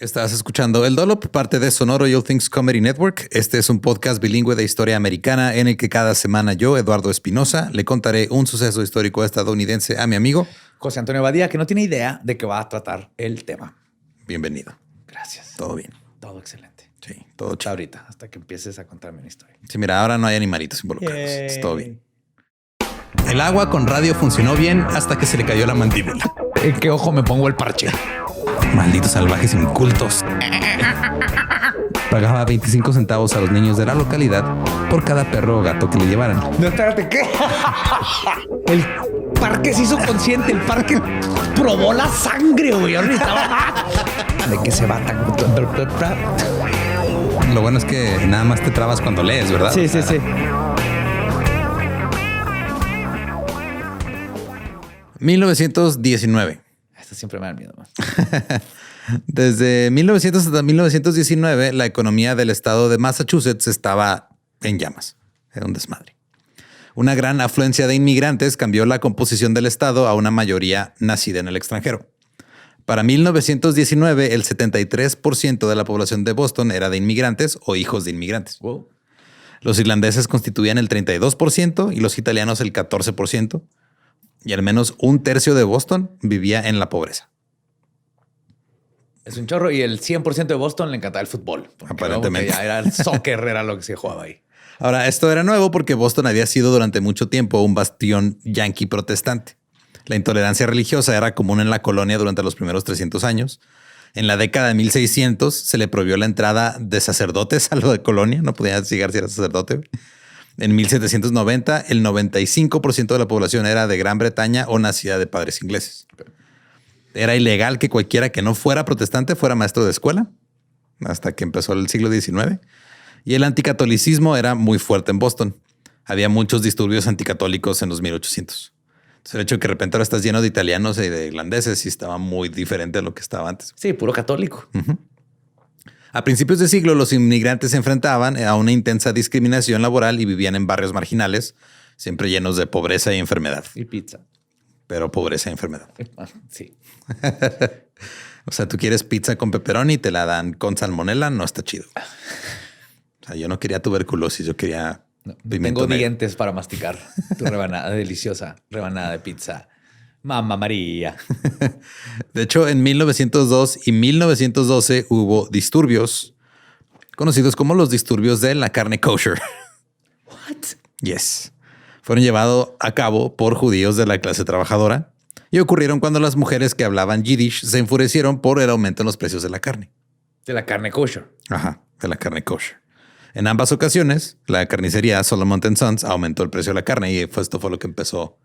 Estás escuchando El Dollop, parte de Sonoro All Things Comedy Network. Este es un podcast bilingüe de historia americana en el que cada semana yo, Eduardo Espinosa, le contaré un suceso histórico estadounidense a mi amigo José Antonio Badía, que no tiene idea de qué va a tratar el tema. Bienvenido. Gracias. Todo bien. Todo excelente. Sí, todo Hasta chido. ahorita, hasta que empieces a contarme una historia. Sí, mira, ahora no hay animalitos involucrados. Es todo bien. Yay. El agua con radio funcionó bien hasta que se le cayó la mandíbula. ¿En qué ojo me pongo el parche? Malditos salvajes incultos. Pagaba 25 centavos a los niños de la localidad por cada perro o gato que le llevaran. No, espérate, ¿qué? El parque se hizo consciente. El parque probó la sangre, güey. Ahorita. ¿De qué se va tan? Lo bueno es que nada más te trabas cuando lees, ¿verdad? Sí, sí, sí. ...1919... Esto siempre me da miedo, man. Desde 1900 hasta 1919, la economía del estado de Massachusetts estaba en llamas. Era un desmadre. Una gran afluencia de inmigrantes cambió la composición del estado a una mayoría nacida en el extranjero. Para 1919, el 73% de la población de Boston era de inmigrantes o hijos de inmigrantes. Wow. Los irlandeses constituían el 32% y los italianos el 14%. Y al menos un tercio de Boston vivía en la pobreza. Es un chorro y el 100% de Boston le encantaba el fútbol. Aparentemente. Ya era el soccer, era lo que se jugaba ahí. Ahora, esto era nuevo porque Boston había sido durante mucho tiempo un bastión yanqui protestante. La intolerancia religiosa era común en la colonia durante los primeros 300 años. En la década de 1600 se le prohibió la entrada de sacerdotes a la colonia. No podía llegar si era sacerdote. En 1790, el 95% de la población era de Gran Bretaña o nacida de padres ingleses. Era ilegal que cualquiera que no fuera protestante fuera maestro de escuela hasta que empezó el siglo XIX. Y el anticatolicismo era muy fuerte en Boston. Había muchos disturbios anticatólicos en los 1800. Entonces, el hecho de que de repente ahora estás lleno de italianos y de irlandeses sí estaba muy diferente a lo que estaba antes. Sí, puro católico. A principios de siglo, los inmigrantes se enfrentaban a una intensa discriminación laboral y vivían en barrios marginales, siempre llenos de pobreza y enfermedad. Y pizza. Pero pobreza y enfermedad. Sí. O sea, tú quieres pizza con pepperoni y te la dan con salmonela, no está chido. O sea, yo no quería tuberculosis, yo quería pimiento Tengo negro. dientes para masticar tu rebanada deliciosa, rebanada de pizza. Mamma María. De hecho, en 1902 y 1912 hubo disturbios conocidos como los disturbios de la carne kosher. What? Yes. Fueron llevados a cabo por judíos de la clase trabajadora y ocurrieron cuando las mujeres que hablaban yiddish se enfurecieron por el aumento en los precios de la carne. De la carne kosher. Ajá, de la carne kosher. En ambas ocasiones, la carnicería Solomon & Sons aumentó el precio de la carne y esto fue lo que empezó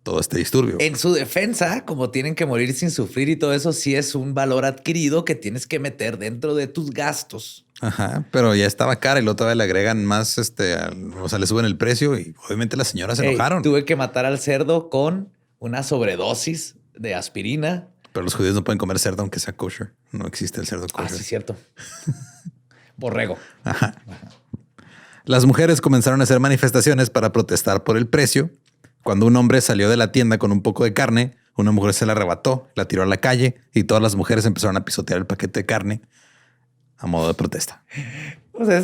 todo este disturbio. En su defensa, como tienen que morir sin sufrir y todo eso, sí es un valor adquirido que tienes que meter dentro de tus gastos. Ajá, pero ya estaba cara y luego todavía le agregan más, o sea, le suben el precio y obviamente las señoras se enojaron. Tuve que matar al cerdo con una sobredosis de aspirina. Pero los judíos no pueden comer cerdo aunque sea kosher. No existe el cerdo kosher. Ah, sí, cierto. Borrego. Ajá. Las mujeres comenzaron a hacer manifestaciones para protestar por el precio. Cuando un hombre salió de la tienda con un poco de carne, una mujer se la arrebató, la tiró a la calle y todas las mujeres empezaron a pisotear el paquete de carne a modo de protesta. O sea,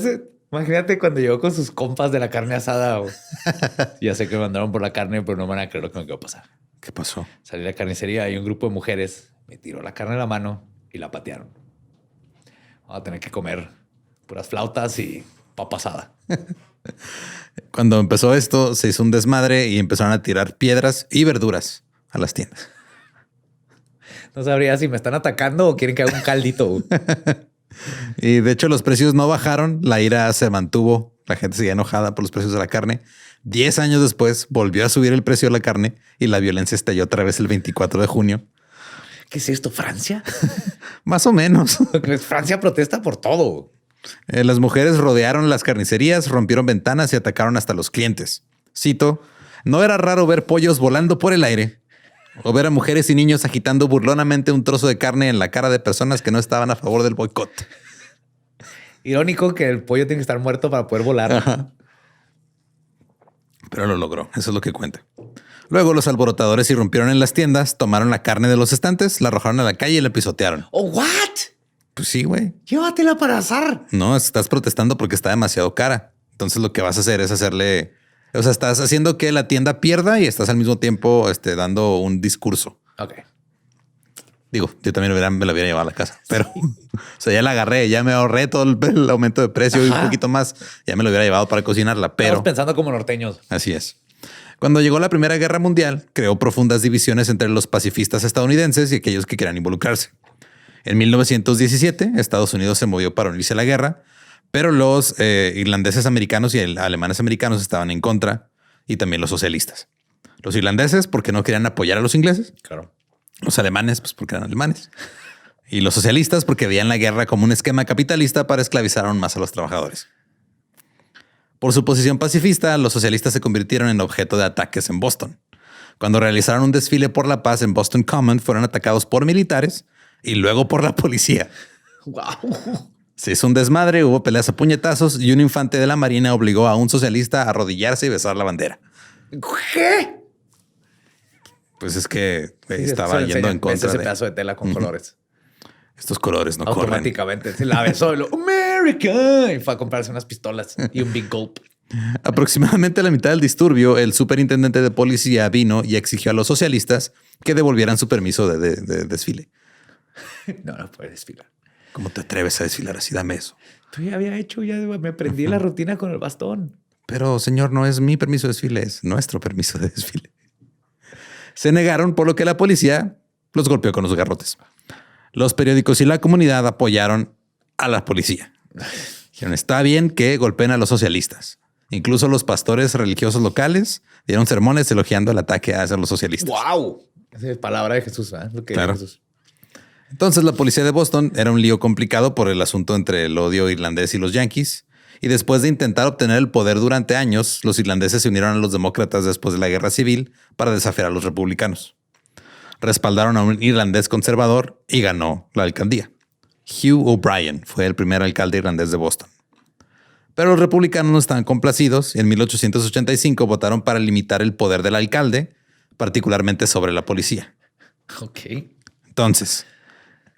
imagínate cuando llegó con sus compas de la carne asada. Ya sé que me mandaron por la carne, pero no van a creer lo que me va a pasar. ¿Qué pasó? Salí a la carnicería y un grupo de mujeres me tiró la carne a la mano y la patearon. Vamos a tener que comer puras flautas y papa asada. Cuando empezó esto, se hizo un desmadre y empezaron a tirar piedras y verduras a las tiendas. No sabría si me están atacando o quieren que haga un caldito. Y de hecho los precios no bajaron, la ira se mantuvo, la gente seguía enojada por los precios de la carne. 10 años después volvió a subir el precio de la carne y la violencia estalló otra vez el 24 de junio. ¿Qué es esto? ¿Francia? Más o menos. Francia protesta por todo. Las mujeres rodearon las carnicerías, rompieron ventanas y atacaron hasta los clientes. Cito, no era raro ver pollos volando por el aire o ver a mujeres y niños agitando burlonamente un trozo de carne en la cara de personas que no estaban a favor del boicot. Irónico que el pollo tiene que estar muerto para poder volar. Ajá. Pero lo logró. Eso es lo que cuenta. Luego los alborotadores irrumpieron en las tiendas, tomaron la carne de los estantes, la arrojaron a la calle y la pisotearon. Oh, what? Pues sí, güey. Llévatela para azar. No, estás protestando porque está demasiado cara. Entonces lo que vas a hacer es hacerle... O sea, estás haciendo que la tienda pierda y estás al mismo tiempo dando un discurso. Ok. Digo, yo también me la hubiera llevado a la casa, pero o sea, ya la agarré, ya me ahorré todo el aumento de precio y un poquito más. Ya me lo hubiera llevado para cocinarla, pero Estamos pensando como norteños. así es. Cuando llegó la Primera Guerra Mundial, creó profundas divisiones entre los pacifistas estadounidenses y aquellos que querían involucrarse. En 1917, Estados Unidos se movió para unirse a la guerra, pero los irlandeses americanos y alemanes americanos estaban en contra y también los socialistas. Los irlandeses porque no querían apoyar a los ingleses. Claro. Los alemanes, pues porque eran alemanes. Y los socialistas porque veían la guerra como un esquema capitalista para esclavizar aún más a los trabajadores. Por su posición pacifista, los socialistas se convirtieron en objeto de ataques en Boston. Cuando realizaron un desfile por la paz en Boston Common, fueron atacados por militares y luego por la policía. Wow. Se hizo un desmadre, hubo peleas a puñetazos y un infante de la marina obligó a un socialista a arrodillarse y besar la bandera. ¿Qué? Pues es que Sí, estaba yendo en contra ese de pedazo de tela con colores. estos colores. No corren. Automáticamente se la besó y lo America y fue a comprarse unas pistolas y un Big Gulp. Aproximadamente a la mitad del disturbio, el superintendente de policía vino y exigió a los socialistas que devolvieran su permiso de desfile. No puede desfilar. ¿Cómo te atreves a desfilar así? Dame eso. Tú ya había hecho, ya me aprendí la rutina con el bastón. Pero señor, no es mi permiso de desfile, es nuestro permiso de desfile. Se negaron, por lo que la policía los golpeó con los garrotes. Los periódicos y la comunidad apoyaron a la policía. Dijeron, está bien que golpeen a los socialistas. Incluso los pastores religiosos locales dieron sermones elogiando el ataque hacia los socialistas. ¡Wow! Esa es palabra de Jesús, ¿verdad? Lo que Claro. dijo Jesús. Entonces la policía de Boston era un lío complicado por el asunto entre el odio irlandés y los yanquis. Y después de intentar obtener el poder durante años, los irlandeses se unieron a los demócratas después de la guerra civil para desafiar a los republicanos. Respaldaron a un irlandés conservador y ganó la alcaldía. Hugh O'Brien fue el primer alcalde irlandés de Boston. Pero los republicanos no estaban complacidos y en 1885 votaron para limitar el poder del alcalde, particularmente sobre la policía. Ok. Entonces,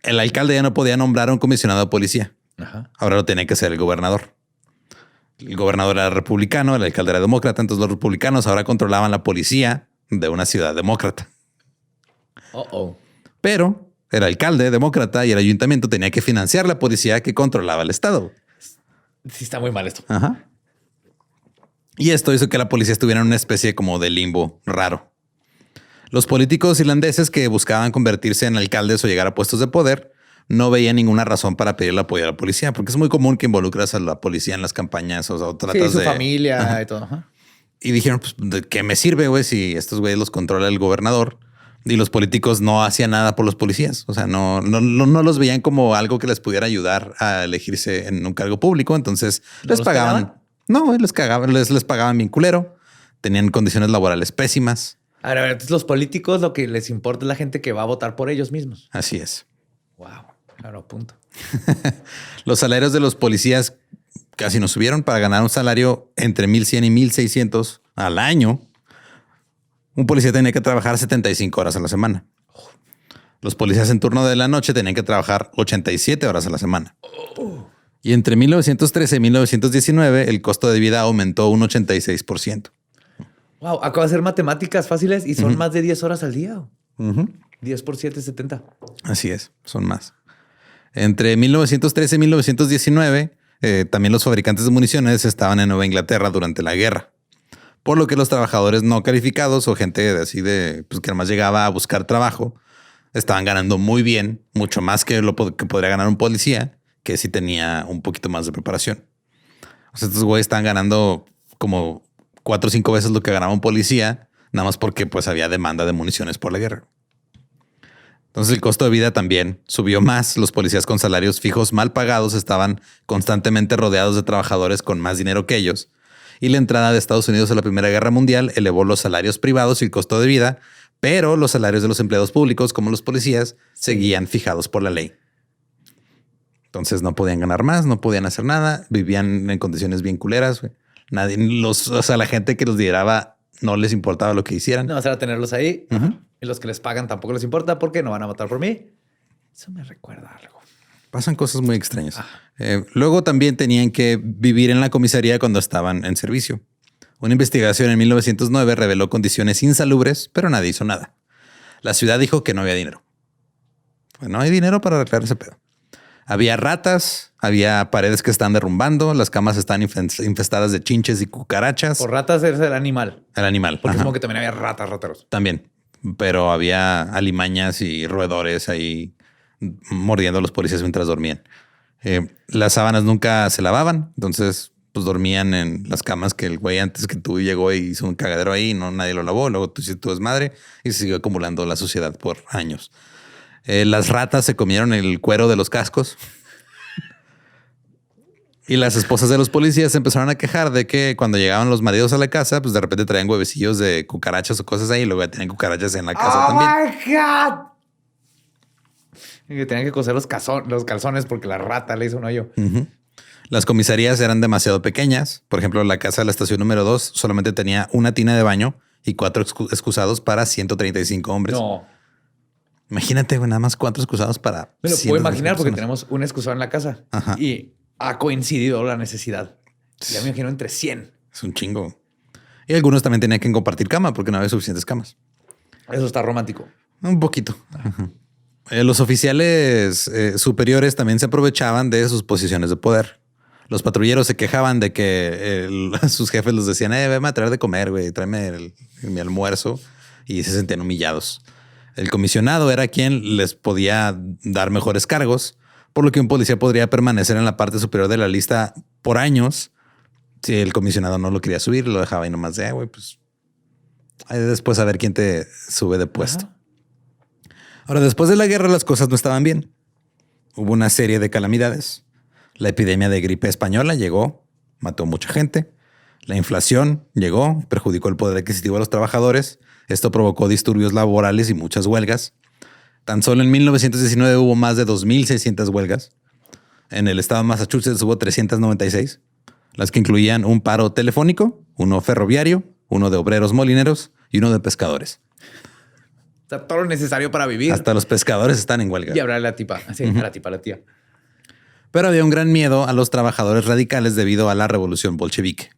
el alcalde ya no podía nombrar a un comisionado de policía. Ajá. Ahora lo tenía que hacer el gobernador. El gobernador era republicano, el alcalde era demócrata. Entonces los republicanos ahora controlaban la policía de una ciudad demócrata. Pero el alcalde demócrata y el ayuntamiento tenía que financiar la policía que controlaba el estado. Sí, está muy mal esto. Ajá. Y esto hizo que la policía estuviera en una especie como de limbo raro. Los políticos irlandeses que buscaban convertirse en alcaldes o llegar a puestos de poder no veían ninguna razón para pedir el apoyo a la policía, porque es muy común que involucras a la policía en las campañas o tratas Sí, su de familia Ajá. y todo. Ajá. Y dijeron, pues, ¿de qué me sirve, güey, si estos güeyes los controla el gobernador? Y los políticos no hacían nada por los policías. O sea, no los veían como algo que les pudiera ayudar a elegirse en un cargo público. Entonces ¿No les los pagaban. cagaban? No, les pagaban bien culero. Tenían condiciones laborales pésimas. A ver, entonces los políticos lo que les importa es la gente que va a votar por ellos mismos. Así es. Wow. Claro, punto. Los salarios de los policías casi no subieron. Para ganar un salario entre 1,100 y 1,600 al año, un policía tenía que trabajar 75 horas a la semana. Los policías en turno de la noche tenían que trabajar 87 horas a la semana. Y entre 1913 y 1919, el costo de vida aumentó un 86%. Wow. Acabo de hacer matemáticas fáciles y son más de 10 horas al día. 10 por 7, 70. Así es, son más. Entre 1913 y 1919, también los fabricantes de municiones estaban en Nueva Inglaterra durante la guerra. Por lo que los trabajadores no calificados o gente así de pues, que además llegaba a buscar trabajo, estaban ganando muy bien, mucho más que lo que podría ganar un policía, que sí tenía un poquito más de preparación. O sea, estos güeyes estaban ganando como 4 o 5 veces lo que ganaba un policía, nada más porque pues había demanda de municiones por la guerra. Entonces el costo de vida también subió más. Los policías con salarios fijos mal pagados estaban constantemente rodeados de trabajadores con más dinero que ellos. Y la entrada de Estados Unidos a la Primera Guerra Mundial elevó los salarios privados y el costo de vida, pero los salarios de los empleados públicos, como los policías, seguían fijados por la ley. Entonces no podían ganar más, no podían hacer nada, vivían en condiciones bien culeras. Güey. Nadie, la gente que los lideraba no les importaba lo que hicieran. No, o sea, tenerlos ahí. Y los que les pagan tampoco les importa porque no van a votar por mí. Eso me recuerda a algo. Pasan cosas muy extrañas. Luego también tenían que vivir en la comisaría cuando estaban en servicio. Una investigación en 1909 reveló condiciones insalubres, pero nadie hizo nada. La ciudad dijo que no había dinero. Pues no hay dinero para arreglar ese pedo. Había ratas, había paredes que están derrumbando, las camas están infestadas de chinches y cucarachas. Por ratas es el animal. El animal. Porque como que también había ratas. También. Pero había alimañas y roedores ahí mordiendo a los policías mientras dormían. Las sábanas nunca se lavaban, entonces pues dormían en las camas que el güey antes que tú llegó y hizo un cagadero ahí, no nadie lo lavó, luego tú hiciste tu desmadre y se siguió acumulando la suciedad por años. Las ratas se comieron el cuero de los cascos. Y las esposas de los policías se empezaron a quejar de que cuando llegaban los maridos a la casa, pues de repente traían huevecillos de cucarachas o cosas ahí y luego tenían cucarachas en la casa también. ¡Oh, my God! Y que tenían que coser los calzones porque la rata le hizo un hoyo. Las comisarías eran demasiado pequeñas. Por ejemplo, la casa de la estación número 2 solamente tenía una tina de baño y 4 excusados para 135 hombres. No. Imagínate, güey, nada más 4 excusados para... Me lo puedo imaginar porque personas. tenemos un excusado en la casa. Ajá. Y ha coincidido la necesidad. Ya me imagino entre 100. Es un chingo. Y algunos también tenían que compartir cama porque no había suficientes camas. Eso está romántico. Un poquito. Los oficiales superiores también se aprovechaban de sus posiciones de poder. Los patrulleros se quejaban de que sus jefes les decían, veme a traer de comer, güey, tráeme mi almuerzo. Y se sentían humillados. El comisionado era quien les podía dar mejores cargos, por lo que un policía podría permanecer en la parte superior de la lista por años. Si el comisionado no lo quería subir, lo dejaba ahí nomás de, güey, pues después a ver quién te sube de puesto. Ajá. Ahora, después de la guerra, las cosas no estaban bien. Hubo una serie de calamidades. La epidemia de gripe española llegó, mató mucha gente. La inflación llegó, perjudicó el poder adquisitivo de los trabajadores. Esto provocó disturbios laborales y muchas huelgas. Tan solo en 1919 hubo más de 2,600 huelgas. En el estado de Massachusetts hubo 396, las que incluían un paro telefónico, uno ferroviario, uno de obreros molineros y uno de pescadores. Está todo lo necesario para vivir. Hasta los pescadores están en huelga. Y habrá la tipa. Sí, a la tía. Pero había un gran miedo a los trabajadores radicales debido a la revolución bolchevique.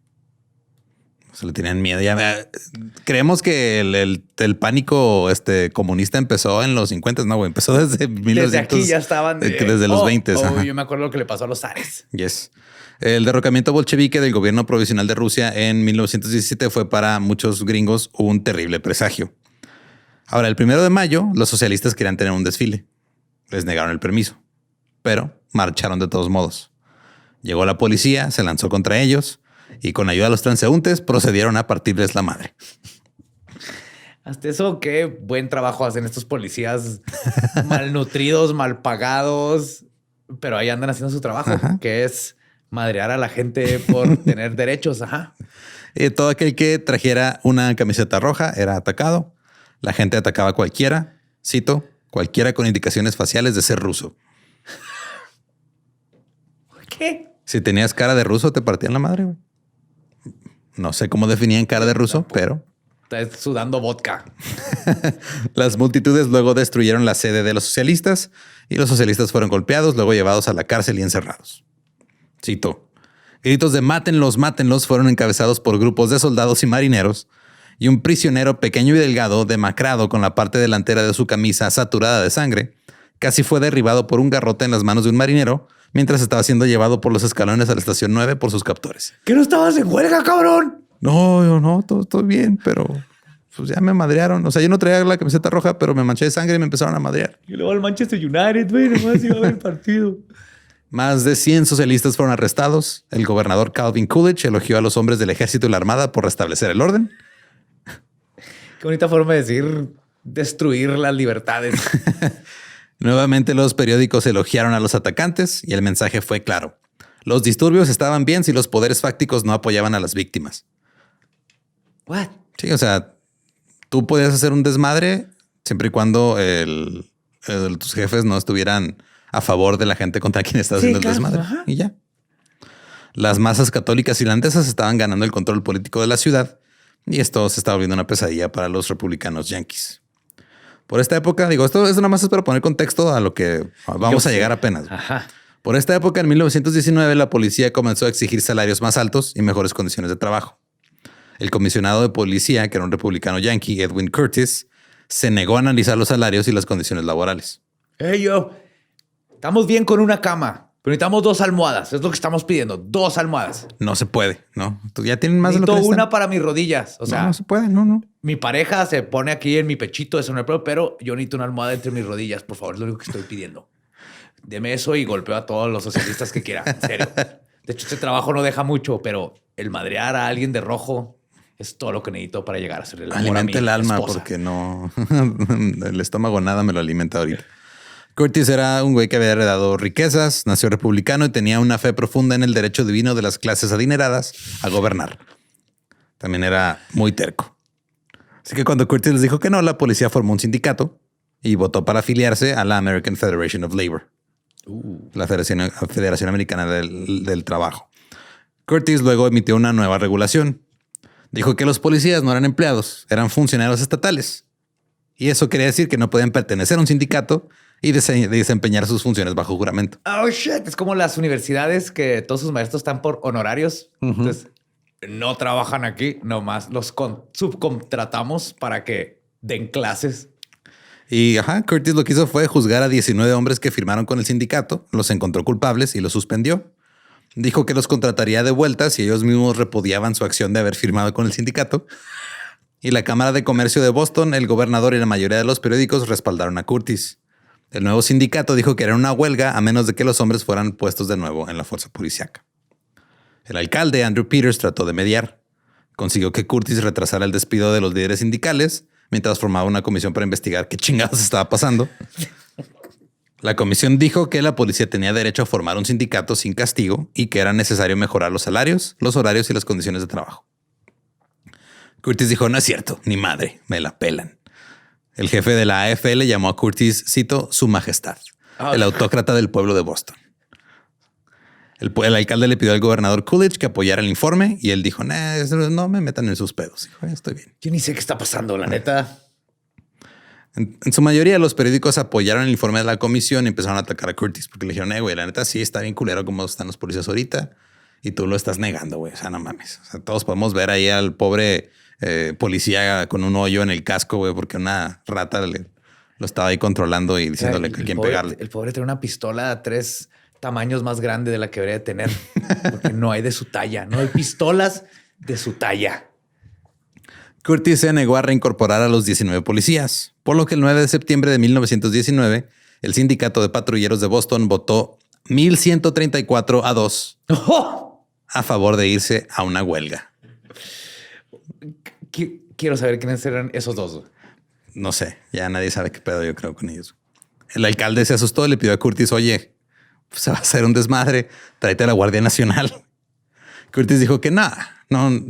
Se le tenían miedo. Ya, creemos que el pánico comunista empezó en los 50, no, güey. Empezó desde 1900. Desde aquí ya estaban. Desde los 20. Yo me acuerdo lo que le pasó a los zares. Yes. El derrocamiento bolchevique del gobierno provisional de Rusia en 1917 fue para muchos gringos un terrible presagio. Ahora, el 1 de mayo, los socialistas querían tener un desfile. Les negaron el permiso, pero marcharon de todos modos. Llegó la policía, se lanzó contra ellos y con ayuda de los transeúntes procedieron a partirles la madre. Hasta eso, qué buen trabajo hacen estos policías malnutridos, mal pagados, pero ahí andan haciendo su trabajo, ajá, que es madrear a la gente por tener derechos. Ajá. Todo aquel que trajera una camiseta roja era atacado. La gente atacaba a cualquiera, cito, cualquiera con indicaciones faciales de ser ruso. ¿Qué? Si tenías cara de ruso, te partían la madre, güey. No sé cómo definían cara de ruso, pero... Estás sudando vodka. Las multitudes luego destruyeron la sede de los socialistas y los socialistas fueron golpeados, luego llevados a la cárcel y encerrados. Cito. Gritos de mátenlos, mátenlos fueron encabezados por grupos de soldados y marineros y un prisionero pequeño y delgado, demacrado con la parte delantera de su camisa saturada de sangre, casi fue derribado por un garrote en las manos de un marinero mientras estaba siendo llevado por los escalones a la estación 9 por sus captores. ¿Que no estabas en huelga, cabrón? No, todo bien, pero pues ya me madrearon. O sea, yo no traía la camiseta roja, pero me manché de sangre y me empezaron a madrear. Y luego al Manchester United, güey, nomás iba a ver el partido. Más de 100 socialistas fueron arrestados. El gobernador Calvin Coolidge elogió a los hombres del ejército y la armada por restablecer el orden. Qué bonita forma de decir destruir las libertades. Nuevamente los periódicos elogiaron a los atacantes y el mensaje fue claro. Los disturbios estaban bien si los poderes fácticos no apoyaban a las víctimas. What? Sí, o sea, tú podías hacer un desmadre siempre y cuando tus jefes no estuvieran a favor de la gente contra quien estás haciendo el desmadre. Ajá. Y ya. Las masas católicas irlandesas estaban ganando el control político de la ciudad y esto se estaba volviendo una pesadilla para los republicanos yanquis. Por esta época, digo, esto nada más es para poner contexto a lo que vamos a llegar apenas. Ajá. Por esta época, en 1919, la policía comenzó a exigir salarios más altos y mejores condiciones de trabajo. El comisionado de policía, que era un republicano yankee, Edwin Curtis, se negó a analizar los salarios y las condiciones laborales. Estamos bien con una cama, pero necesitamos 2 almohadas. Es lo que estamos pidiendo, 2 almohadas. No se puede, ¿no? Ya tienen más Necesito de lo que una para mis rodillas. O sea, no se puede, no. Mi pareja se pone aquí en mi pechito, eso no hay problema, pero yo necesito una almohada entre mis rodillas, por favor, es lo único que estoy pidiendo. Deme eso y golpeo a todos los socialistas que quiera, en serio. De hecho, este trabajo no deja mucho, pero el madrear a alguien de rojo es todo lo que necesito para llegar a ser el amor alimenta a mi el alma esposa. porque no... el estómago nada me lo alimenta ahorita. Curtis era un güey que había heredado riquezas, nació republicano y tenía una fe profunda en el derecho divino de las clases adineradas a gobernar. También era muy terco. Así que cuando Curtis les dijo que no, la policía formó un sindicato y votó para afiliarse a la American Federation of Labor. La Federación Americana del Trabajo. Curtis luego emitió una nueva regulación. Dijo que los policías no eran empleados, eran funcionarios estatales. Y eso quería decir que no podían pertenecer a un sindicato y desempeñar sus funciones bajo juramento. Oh, shit. Es como las universidades que todos sus maestros están por honorarios. Entonces, no trabajan aquí, nomás los subcontratamos para que den clases. Y Curtis lo que hizo fue juzgar a 19 hombres que firmaron con el sindicato, los encontró culpables y los suspendió. Dijo que los contrataría de vuelta si ellos mismos repudiaban su acción de haber firmado con el sindicato. Y la Cámara de Comercio de Boston, el gobernador y la mayoría de los periódicos respaldaron a Curtis. El nuevo sindicato dijo que era una huelga a menos de que los hombres fueran puestos de nuevo en la fuerza policíaca. El alcalde, Andrew Peters, trató de mediar. Consiguió que Curtis retrasara el despido de los líderes sindicales mientras formaba una comisión para investigar qué chingados estaba pasando. La comisión dijo que la policía tenía derecho a formar un sindicato sin castigo y que era necesario mejorar los salarios, los horarios y las condiciones de trabajo. Curtis dijo, no es cierto, ni madre, me la pelan. El jefe de la AFL llamó a Curtis, cito, su majestad, el autócrata del pueblo de Boston. El alcalde le pidió al gobernador Coolidge que apoyara el informe y él dijo, no me metan en sus pedos. Dijo, estoy bien. Yo ni sé qué está pasando, la neta. En su mayoría, los periódicos apoyaron el informe de la comisión y empezaron a atacar a Curtis porque le dijeron, güey, la neta sí está bien culero como están los policías ahorita y tú lo estás negando, güey. O sea, no mames. O sea, todos podemos ver ahí al pobre policía con un hoyo en el casco, güey, porque una rata lo estaba ahí controlando y diciéndole a quién pegarle. El pobre tiene una pistola 3 tamaños más grande de la que debería tener, porque no hay de su talla. No hay pistolas de su talla. Curtis se negó a reincorporar a los 19 policías, por lo que el 9 de septiembre de 1919, el sindicato de patrulleros de Boston votó 1134-2 a favor de irse a una huelga. Quiero saber quiénes eran esos dos. No sé, ya nadie sabe qué pedo yo creo con ellos. El alcalde se asustó y le pidió a Curtis, oye, se va a hacer un desmadre, tráete a la Guardia Nacional. Curtis dijo que no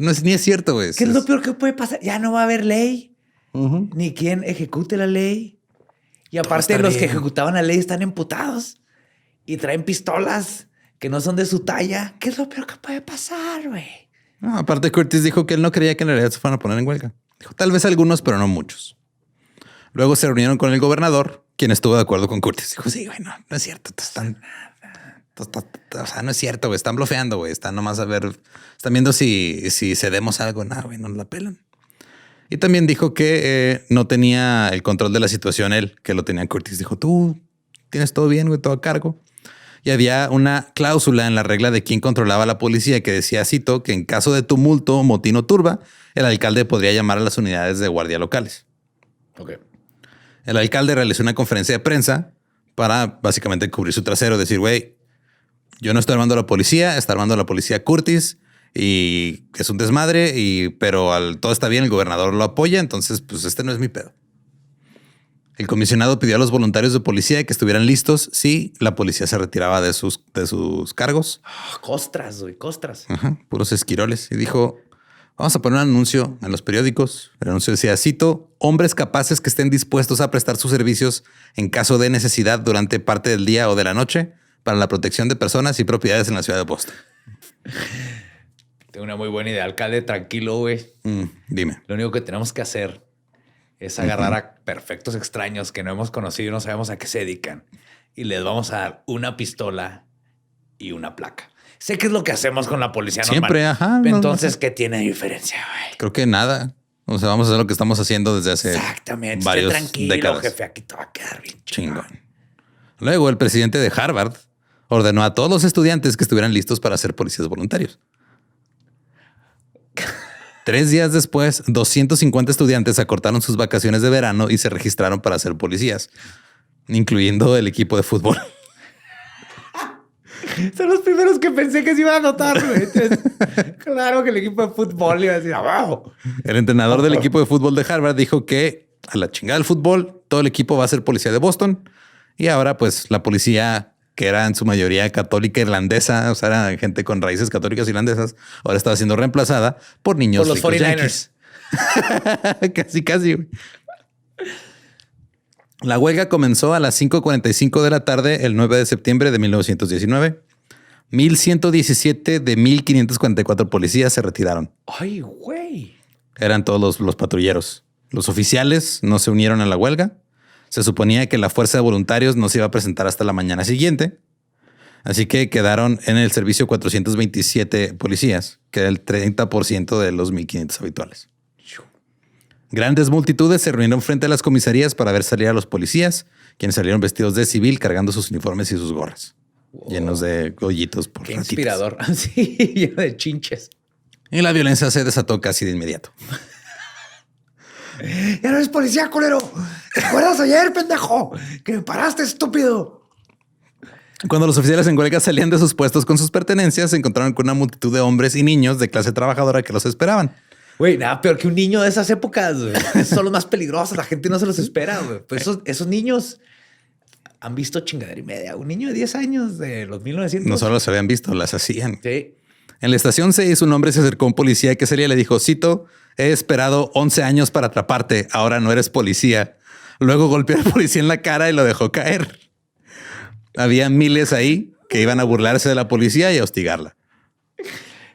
es ni es cierto, güey. ¿Qué es lo peor que puede pasar? Ya no va a haber ley, ni quien ejecute la ley. Y aparte los que ejecutaban la ley están emputados y traen pistolas que no son de su talla. ¿Qué es lo peor que puede pasar, güey? No, aparte Curtis dijo que él no creía que en realidad se fueran a poner en huelga. Dijo, tal vez algunos, pero no muchos. Luego se reunieron con el gobernador, quien estuvo de acuerdo con Curtis. Dijo, sí, güey, no es cierto. O sea, no es cierto, güey. Están blofeando, güey. Están nomás a ver, están viendo si cedemos algo. Nada, güey, no la pelan. Y también dijo que no tenía el control de la situación él, que lo tenía Curtis. Dijo, tú tienes todo bien, güey, todo a cargo. Y había una cláusula en la regla de quién controlaba la policía que decía, cito, que en caso de tumulto, motín o turba, el alcalde podría llamar a las unidades de guardia locales. Ok. El alcalde realizó una conferencia de prensa para básicamente cubrir su trasero, decir, güey, yo no estoy armando a la policía, está armando a la policía Curtis y es un desmadre, pero todo está bien, el gobernador lo apoya, entonces pues este no es mi pedo. El comisionado pidió a los voluntarios de policía que estuvieran listos si la policía se retiraba de sus cargos. Costras, güey, costras. Puros esquiroles. Y dijo, vamos a poner un anuncio en los periódicos. El anuncio decía, cito, hombres capaces que estén dispuestos a prestar sus servicios en caso de necesidad durante parte del día o de la noche para la protección de personas y propiedades en la ciudad de Boston. Tengo una muy buena idea, alcalde, tranquilo, güey. Dime. Lo único que tenemos que hacer es agarrar a perfectos extraños que no hemos conocido y no sabemos a qué se dedican. Y les vamos a dar una pistola y una placa. Sé que es lo que hacemos con la policía normal. Siempre, ajá. Entonces, ¿qué tiene diferencia, güey? Creo que nada. O sea, vamos a hacer lo que estamos haciendo desde hace varios tranquilo, décadas. Jefe, aquí te va a quedar bien chingón. Luego, el presidente de Harvard ordenó a todos los estudiantes que estuvieran listos para ser policías voluntarios. 3 días después, 250 estudiantes acortaron sus vacaciones de verano y se registraron para ser policías, incluyendo el equipo de fútbol. Son los primeros que pensé que se iban a notar, güey. Claro que el equipo de fútbol iba a decir abajo. El entrenador del equipo de fútbol de Harvard dijo que a la chingada del fútbol, todo el equipo va a ser policía de Boston. Y ahora, pues, la policía, que era en su mayoría católica irlandesa, o sea, era gente con raíces católicas irlandesas, ahora estaba siendo reemplazada por niños por los 49ers. Casi. La huelga comenzó a las 5:45 de la tarde el 9 de septiembre de 1919. 1,117 de 1,544 policías se retiraron. Ay, güey. Eran todos los patrulleros. Los oficiales no se unieron a la huelga. Se suponía que la fuerza de voluntarios no se iba a presentar hasta la mañana siguiente. Así que quedaron en el servicio 427 policías, que era el 30% de los 1,500 habituales. Grandes multitudes se reunieron frente a las comisarías para ver salir a los policías, quienes salieron vestidos de civil cargando sus uniformes y sus gorras, llenos de hoyitos por Qué ratitas. inspirador. Sí, lleno de chinches. Y la violencia se desató casi de inmediato. Ya no eres policía, culero. ¿Te acuerdas ayer, pendejo? Que me paraste, estúpido. Cuando los oficiales en huelga salían de sus puestos con sus pertenencias, se encontraron con una multitud de hombres y niños de clase trabajadora que los esperaban. Güey, nada peor que un niño de esas épocas, güey. Esos son los más peligrosos. La gente no se los espera, güey. Pues esos niños han visto chingadera y media. Un niño de 10 años de los 1900. No solo las habían visto, las hacían. Sí. En la estación 6, un hombre se acercó a un policía que sería le dijo, cito, he esperado 11 años para atraparte. Ahora no eres policía. Luego golpeó al policía en la cara y lo dejó caer. Había miles ahí que iban a burlarse de la policía y a hostigarla.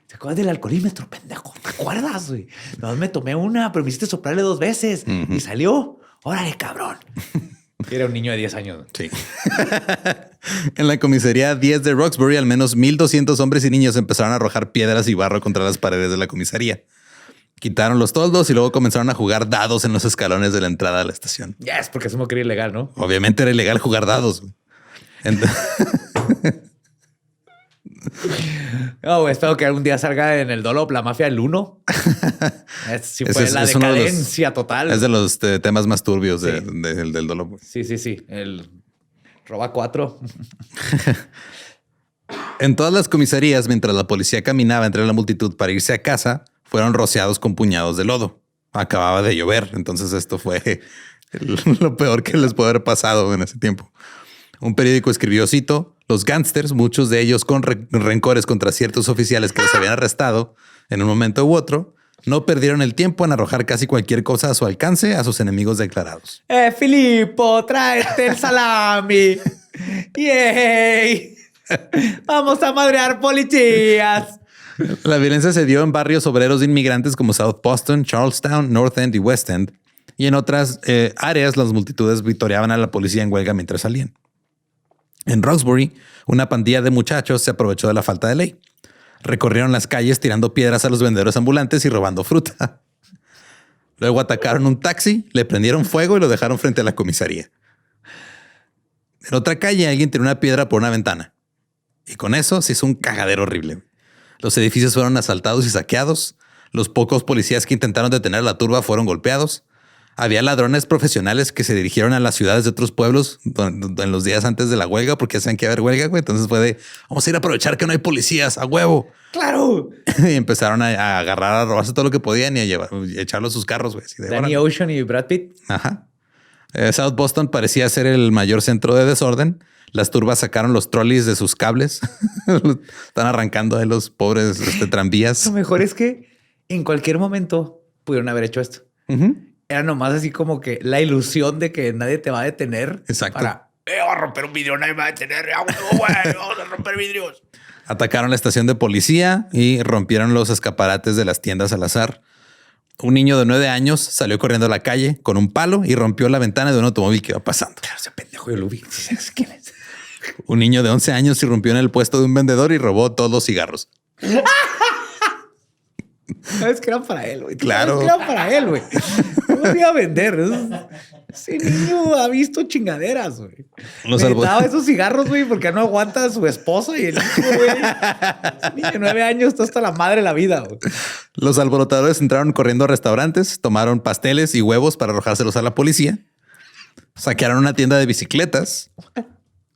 ¿Te acuerdas del alcoholímetro, pendejo? ¿Te acuerdas, güey? No, me tomé una, pero me hiciste soplarle 2 veces y salió. Órale, cabrón. Era un niño de 10 años. Sí. En la comisaría 10 de Roxbury, al menos 1,200 hombres y niños empezaron a arrojar piedras y barro contra las paredes de la comisaría. Quitaron los toldos y luego comenzaron a jugar dados en los escalones de la entrada a la estación. Ya es porque asumo que era ilegal, ¿no? Obviamente era ilegal jugar dados. No, güey, espero que algún día salga en el Dolop la mafia del 1. Sí, fue la decadencia total. Es de los temas más turbios del Dolop. Sí. El roba 4. En todas las comisarías, mientras la policía caminaba entre la multitud para irse a casa, fueron rociados con puñados de lodo. Acababa de llover, entonces esto fue lo peor que les puede haber pasado en ese tiempo. Un periódico escribió, cito, los gángsters, muchos de ellos con rencores contra ciertos oficiales que les habían arrestado en un momento u otro, no perdieron el tiempo en arrojar casi cualquier cosa a su alcance a sus enemigos declarados. Filippo, tráete el salami. ¡Yay! Vamos a madrear policías. La violencia se dio en barrios obreros de inmigrantes como South Boston, Charlestown, North End y West End. Y en otras áreas, las multitudes vitoreaban a la policía en huelga mientras salían. En Roxbury, una pandilla de muchachos se aprovechó de la falta de ley. Recorrieron las calles tirando piedras a los vendedores ambulantes y robando fruta. Luego atacaron un taxi, le prendieron fuego y lo dejaron frente a la comisaría. En otra calle, alguien tiró una piedra por una ventana. Y con eso se hizo un cagadero horrible. Los edificios fueron asaltados y saqueados. Los pocos policías que intentaron detener la turba fueron golpeados. Había ladrones profesionales que se dirigieron a las ciudades de otros pueblos en los días antes de la huelga porque hacían que haber huelga. Güey. Entonces fue de vamos a ir a aprovechar que no hay policías a huevo. Claro. Y empezaron a agarrar, a robarse todo lo que podían y a echarlo a sus carros. Güey. Danny Ocean y Brad Pitt. Ajá. South Boston parecía ser el mayor centro de desorden. Las turbas sacaron los trolleys de sus cables. Están arrancando de los pobres tranvías. Lo mejor es que en cualquier momento pudieron haber hecho esto. Era nomás así como que la ilusión de que nadie te va a detener. Exacto. Para a romper un vidrio, nadie me va a detener. Vamos a romper vidrios. Atacaron la estación de policía y rompieron los escaparates de las tiendas al azar. Un niño de 9 años salió corriendo a la calle con un palo y rompió la ventana de un automóvil que iba pasando. Claro, ese pendejo yo lo vi. ¿Sabes quién es? Un niño de 11 años irrumpió en el puesto de un vendedor y robó todos los cigarros. Sabes que era para él, güey. Claro. Sabes que era para él, güey. No lo iba a vender. Ese niño ha visto chingaderas, güey. Necesitaba esos cigarros, güey, porque no aguanta a su esposa y el hijo, güey. Ese niño de 9 años está hasta la madre de la vida, güey. Los alborotadores entraron corriendo a restaurantes, tomaron pasteles y huevos para arrojárselos a la policía. Saquearon una tienda de bicicletas.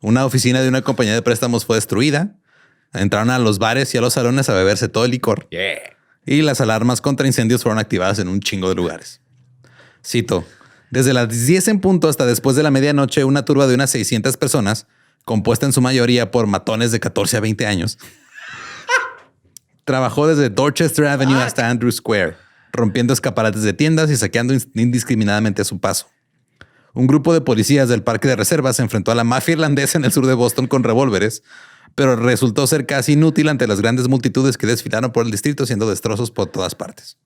Una oficina de una compañía de préstamos fue destruida. Entraron a los bares y a los salones a beberse todo el licor. Yeah. Y las alarmas contra incendios fueron activadas en un chingo de lugares. Cito: desde las 10 en punto hasta después de la medianoche, una turba de unas 600 personas, compuesta en su mayoría por matones de 14 a 20 años, trabajó desde Dorchester Avenue hasta Andrew Square, rompiendo escaparates de tiendas y saqueando indiscriminadamente a su paso. Un grupo de policías del parque de reserva se enfrentó a la mafia irlandesa en el sur de Boston con revólveres, pero resultó ser casi inútil ante las grandes multitudes que desfilaron por el distrito, haciendo destrozos por todas partes.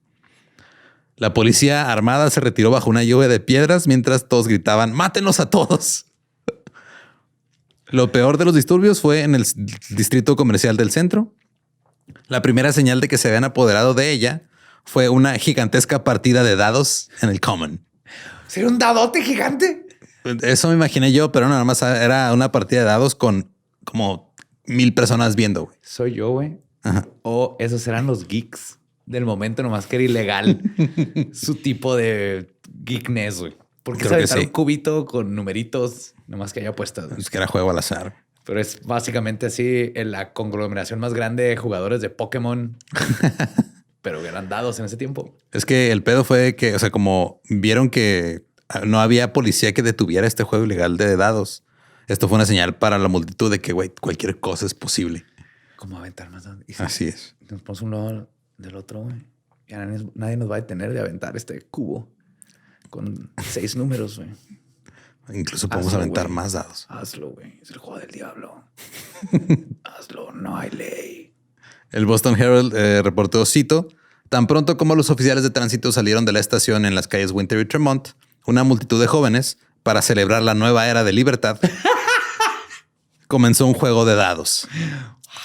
La policía armada se retiró bajo una lluvia de piedras mientras todos gritaban «¡Mátenlos a todos!». Lo peor de los disturbios fue en el distrito comercial del centro. La primera señal de que se habían apoderado de ella fue una gigantesca partida de dados en el Common. ¿Sería un dadote gigante? Eso me imaginé yo, pero nada más era una partida de dados con como 1000 personas viendo. Güey. Soy yo, güey. O esos eran los geeks del momento, nomás que era ilegal su tipo de geekness, güey. Porque creo que se sí. Un cubito con numeritos, nomás que haya puestas. Es que era juego al azar. Pero es básicamente así la conglomeración más grande de jugadores de Pokémon. Pero eran dados en ese tiempo. Es que el pedo fue que, o sea, como vieron que no había policía que detuviera este juego ilegal de dados, esto fue una señal para la multitud de que, güey, cualquier cosa es posible. ¿Cómo aventar más dados? Así es. Nos ponemos uno del otro, güey. Ya nadie nos va a detener de aventar este cubo con 6 números, güey. Incluso podemos aventar más dados. Hazlo, güey. Es el juego del diablo. Hazlo, no hay ley. El Boston Herald reportó, cito: tan pronto como los oficiales de tránsito salieron de la estación en las calles Winter y Tremont, una multitud de jóvenes, para celebrar la nueva era de libertad, comenzó un juego de dados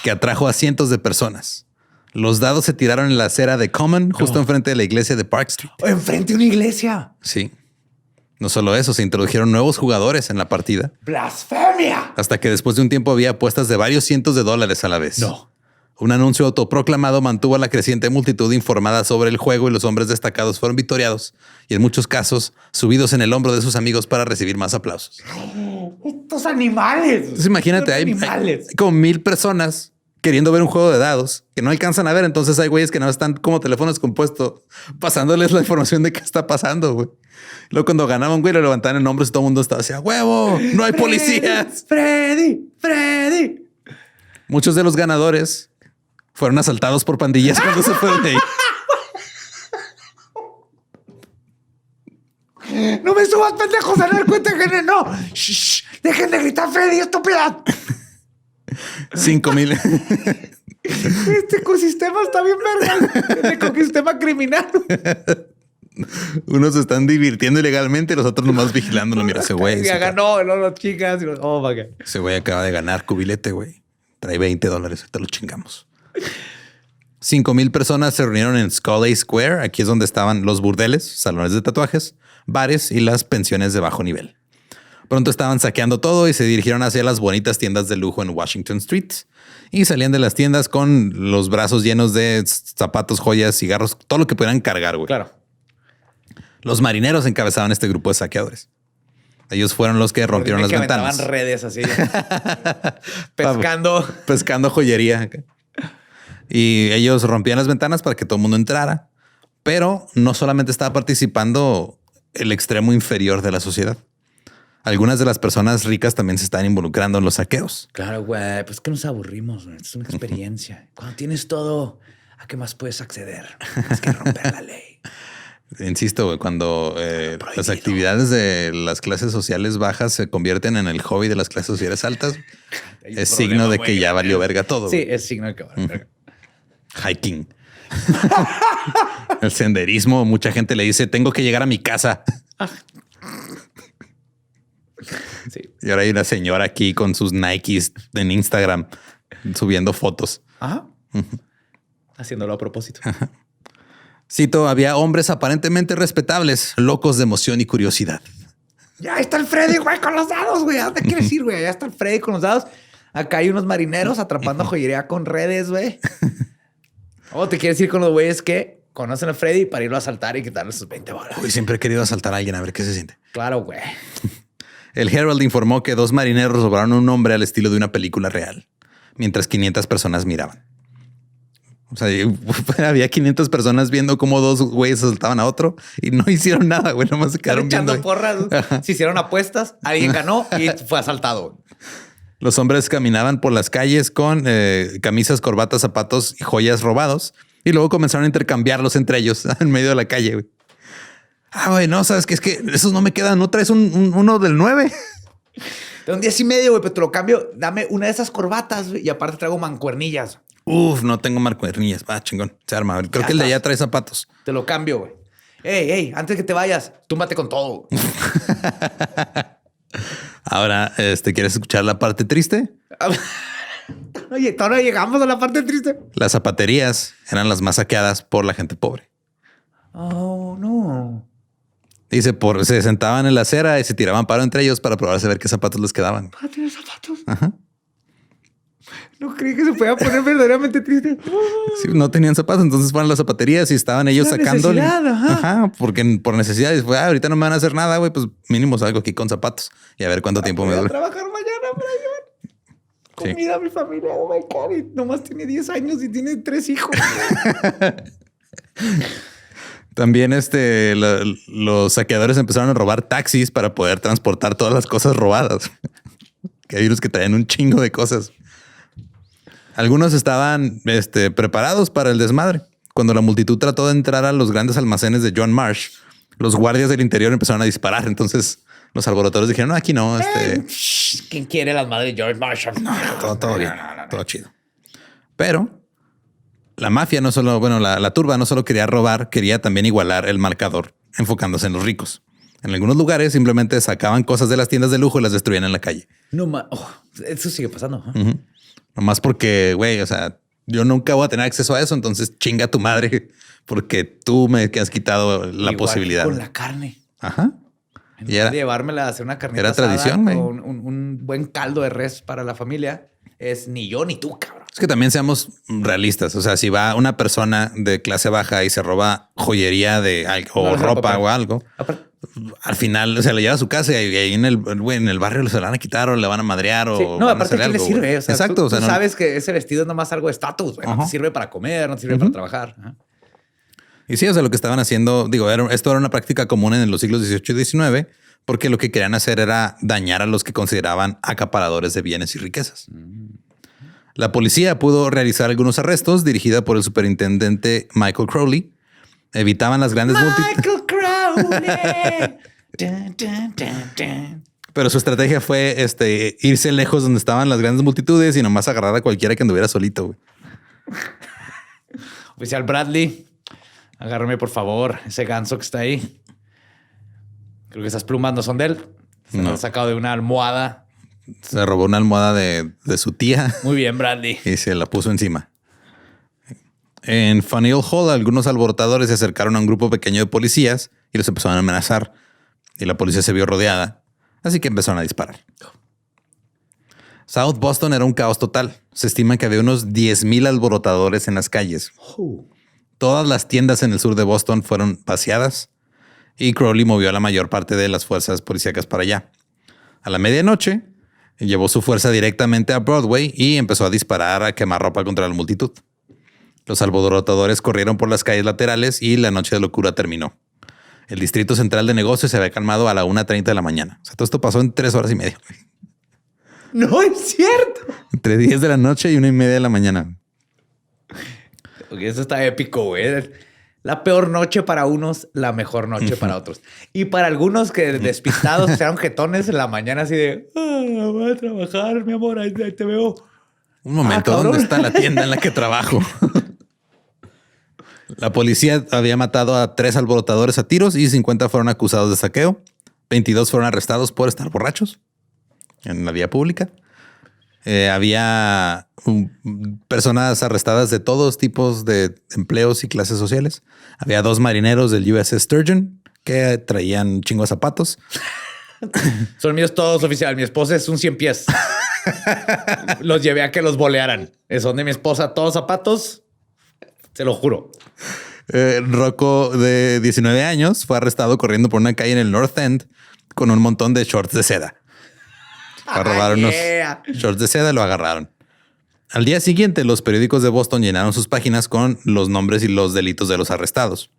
que atrajo a cientos de personas. Los dados se tiraron en la acera de Common, justo enfrente de la iglesia de Park Street. ¿Enfrente de una iglesia? Sí. No solo eso, se introdujeron nuevos jugadores en la partida. ¡Blasfemia! Hasta que después de un tiempo había apuestas de varios cientos de dólares a la vez. No. Un anuncio autoproclamado mantuvo a la creciente multitud informada sobre el juego y los hombres destacados fueron victoriados y en muchos casos subidos en el hombro de sus amigos para recibir más aplausos. ¡Estos animales! Entonces imagínate, hay como 1000 personas queriendo ver un juego de dados que no alcanzan a ver. Entonces hay güeyes que no están como teléfonos compuestos pasándoles la información de qué está pasando, güey. Luego cuando ganaban, güey, lo levantaban en hombros y todo el mundo estaba así, ¡a huevo! ¡No hay policías! ¡Freddy! Muchos de los ganadores fueron asaltados por pandillas cuando se fueron de ahí. ¡No me subas, pendejos! ¡A dar cuenta que no! ¡Shh! ¡Dejen de gritar, Freddy, estúpida! 5,000. Este ecosistema está bien verga. El ecosistema criminal. Unos están divirtiendo ilegalmente, los otros nomás vigilándonos. Mira, ese güey. Ya ganó, no las chicas. Oh, my God. Ese güey acaba de ganar cubilete, güey. Trae $20. Ahorita lo chingamos. 5,000 personas se reunieron en Scully Square. Aquí es donde estaban los burdeles, salones de tatuajes, bares y las pensiones de bajo nivel. Pronto estaban saqueando todo y se dirigieron hacia las bonitas tiendas de lujo en Washington Street. Y salían de las tiendas con los brazos llenos de zapatos, joyas, cigarros, todo lo que pudieran cargar, güey. Claro. Los marineros encabezaban este grupo de saqueadores. Ellos fueron los que rompieron las ventanas. Aventaban redes así. Pescando joyería. Y ellos rompían las ventanas para que todo el mundo entrara. Pero no solamente estaba participando el extremo inferior de la sociedad. Algunas de las personas ricas también se están involucrando en los saqueos. Claro, güey. Pues que nos aburrimos, güey. Es una experiencia. Cuando tienes todo, ¿a qué más puedes acceder? Es que romper la ley. Insisto, güey, cuando las actividades de las clases sociales bajas se convierten en el hobby de las clases sociales altas, es signo de que ya valió verga todo. Sí, es signo de que valió verga. Hiking. El senderismo, mucha gente le dice, tengo que llegar a mi casa. Sí. Y ahora hay una señora aquí con sus Nikes en Instagram subiendo fotos. Ajá. Haciéndolo a propósito. Cito, había hombres aparentemente respetables, locos de emoción y curiosidad. Ya está el Freddy, güey, con los dados, güey. ¿A dónde quieres ir, güey? Ya está el Freddy con los dados. Acá hay unos marineros atrapando joyería con redes, güey. ¿O te quieres ir con los güeyes que conocen a Freddy para irlo a asaltar y quitarle sus 20 bolas? Uy, siempre he querido asaltar a alguien a ver qué se siente. Claro, güey. El Herald informó que 2 marineros robaron a un hombre al estilo de una película real, mientras 500 personas miraban. O sea, había 500 personas viendo cómo 2 güeyes asaltaban a otro y no hicieron nada, güey. Nomás se quedaron echando viendo. porras. Se hicieron apuestas, alguien ganó y fue asaltado. Los hombres caminaban por las calles con camisas, corbatas, zapatos y joyas robados y luego comenzaron a intercambiarlos entre ellos en medio de la calle, güey. Güey, no, sabes que es que esos no me quedan. ¿No traes uno del 9? De un 10.5, güey, pero te lo cambio. Dame una de esas corbatas, güey, y aparte traigo mancuernillas. Uf, no tengo marcuernillas. Chingón. Se arma. Creo Ya que el de estás. allá trae zapatos. Te lo cambio, güey. Ey, antes que te vayas, túmbate con todo. Ahora, ¿quieres escuchar la parte triste? Oye, todavía llegamos a la parte triste. Las zapaterías eran las más saqueadas por la gente pobre. Oh, no. Dice, se sentaban en la acera y se tiraban paro entre ellos para probarse a ver qué zapatos les quedaban. ¿Para tener zapatos? Ajá. No creí que se pueda poner verdaderamente triste. Sí, no tenían zapatos, entonces fueron a las zapaterías y estaban ellos La sacando. necesidad, ajá. Porque por necesidad. Fue, ahorita no me van a hacer nada, güey. Pues mínimo salgo aquí con zapatos y a ver cuánto tiempo me Voy a dura. trabajar mañana para llevar comida a mi familia. Oh my God. Y nomás tiene 10 años y tiene 3 hijos. También los saqueadores empezaron a robar taxis para poder transportar todas las cosas robadas. Que hay unos que traen un chingo de cosas. Algunos estaban preparados para el desmadre. Cuando la multitud trató de entrar a los grandes almacenes de John Marsh, los guardias del interior empezaron a disparar. Entonces los alborotadores dijeron, no, aquí no. ¿Quién quiere las madres de George Marshall? No, todo bien, todo chido. Pero la mafia no solo, la turba no solo quería robar, quería también igualar el marcador, enfocándose en los ricos. En algunos lugares simplemente sacaban cosas de las tiendas de lujo y las destruían en la calle. No, eso sigue pasando. Uh-huh. Nomás porque, güey, o sea, yo nunca voy a tener acceso a eso, entonces chinga tu madre porque tú me has quitado la Igual posibilidad. Con la carne. Ajá. Y era llevármela a hacer una carnita era asada tradición, güey. con un buen caldo de res para la familia. Es ni yo ni tú, cabrón. Es que también seamos realistas. O sea, si va una persona de clase baja y se roba joyería de algo o ropa o algo, al final se lo lleva a su casa y ahí en el barrio se la van a quitar o le van a madrear o sí. No, van aparte, a ¿qué le sirve? O sea, exacto. Tú sabes que ese vestido es nomás algo de estatus. No te sirve para comer, no te sirve para trabajar. Ajá. Y sí, o sea, lo que estaban haciendo, esto era una práctica común en los siglos XVIII y XIX, porque lo que querían hacer era dañar a los que consideraban acaparadores de bienes y riquezas. La policía pudo realizar algunos arrestos dirigida por el superintendente Michael Crowley. Evitaban las grandes multitudes. Michael Crowley. Dun, dun, dun, dun. Pero su estrategia fue irse lejos donde estaban las grandes multitudes y nomás agarrar a cualquiera que anduviera solito. Güey. Oficial Bradley, agárrame por favor ese ganso que está ahí. Creo que esas plumas no son de él. Se lo han sacado de una almohada. Se robó una almohada de su tía. Muy bien, Bradley. Y se la puso encima. En Faneuil Hall, algunos alborotadores se acercaron a un grupo pequeño de policías y los empezaron a amenazar. Y la policía se vio rodeada, así que empezaron a disparar. South Boston era un caos total. Se estima que había unos 10,000 alborotadores en las calles. Todas las tiendas en el sur de Boston fueron vaciadas y Crowley movió a la mayor parte de las fuerzas policíacas para allá. A la medianoche, llevó su fuerza directamente a Broadway y empezó a disparar a quemarropa contra la multitud. Los alborotadores corrieron por las calles laterales y la noche de locura terminó. El distrito central de negocios se había calmado a la 1:30 de la mañana. O sea, todo esto pasó en 3 horas y media. No es cierto. Entre 10 de la noche y 1:30 de la mañana. Okay, eso está épico, güey. La peor noche para unos, la mejor noche para otros. Y para algunos que despistados sean jetones en la mañana así de voy a trabajar, mi amor, ahí te veo. Un momento, ¿dónde está la tienda en la que trabajo? La policía había matado a 3 alborotadores a tiros y 50 fueron acusados de saqueo. 22 fueron arrestados por estar borrachos en la vía pública. Había personas arrestadas de todos tipos de empleos y clases sociales. Había 2 marineros del USS Sturgeon que traían un chingo de zapatos. Son míos todos, oficial. Mi esposa es un 100 pies. Los llevé a que los bolearan. Son de mi esposa, todos zapatos. Se lo juro. Rocco, de 19 años, fue arrestado corriendo por una calle en el North End con un montón de shorts de seda. Fue a robar unos shorts de seda y lo agarraron. Al día siguiente, los periódicos de Boston llenaron sus páginas con los nombres y los delitos de los arrestados.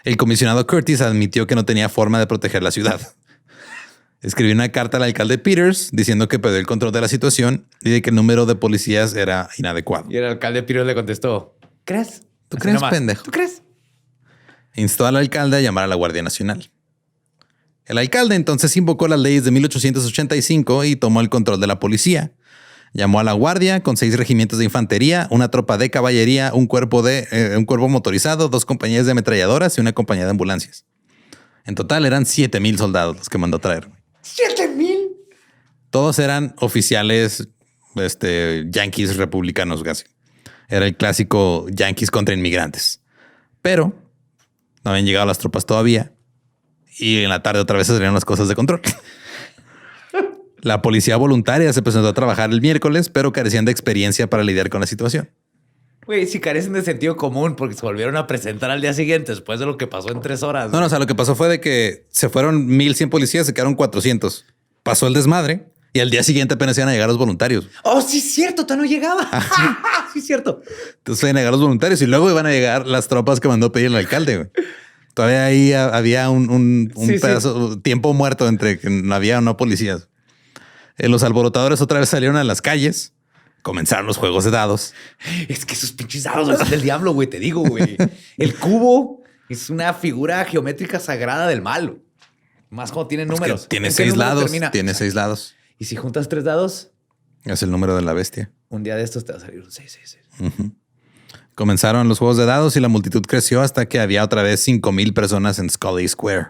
El comisionado Curtis admitió que no tenía forma de proteger la ciudad. Escribió una carta al alcalde Peters diciendo que perdió el control de la situación y de que el número de policías era inadecuado. Y el alcalde Peters le contestó, ¿crees? ¿Tú crees, pendejo? ¿Tú crees? Instó al alcalde a llamar a la Guardia Nacional. El alcalde entonces invocó las leyes de 1885 y tomó el control de la policía. Llamó a la guardia con 6 regimientos de infantería, una tropa de caballería, un cuerpo motorizado, 2 compañías de ametralladoras y una compañía de ambulancias. En total eran 7,000 soldados los que mandó a traer. ¿7,000? Todos eran oficiales yanquis republicanos casi. Era el clásico yanquis contra inmigrantes. Pero no habían llegado las tropas todavía. Y en la tarde otra vez se salieron las cosas de control. La policía voluntaria se presentó a trabajar el miércoles, pero carecían de experiencia para lidiar con la situación. Güey, si carecen de sentido común porque se volvieron a presentar al día siguiente después de lo que pasó en 3 horas. No, o sea, lo que pasó fue de que se fueron 1,100 policías, se quedaron 400. Pasó el desmadre y al día siguiente apenas iban a llegar los voluntarios. Oh, sí es cierto, todavía no llegaba. Sí es cierto. Entonces iban a llegar los voluntarios y luego iban a llegar las tropas que mandó pedir el alcalde. Güey. Todavía ahí había un pedazo, tiempo muerto entre que no había o no policías. Los alborotadores otra vez salieron a las calles. Comenzaron los juegos de dados. Es que esos pinches dados son del diablo, güey. Te digo, güey. El cubo es una figura geométrica sagrada del mal. Más cuando tiene números. Tiene 6 lados. Tiene 6 lados. Y si juntas 3 dados, es el número de la bestia. Un día de estos te va a salir un 666. Uh-huh. Comenzaron los juegos de dados y la multitud creció hasta que había otra vez 5,000 personas en Scully Square.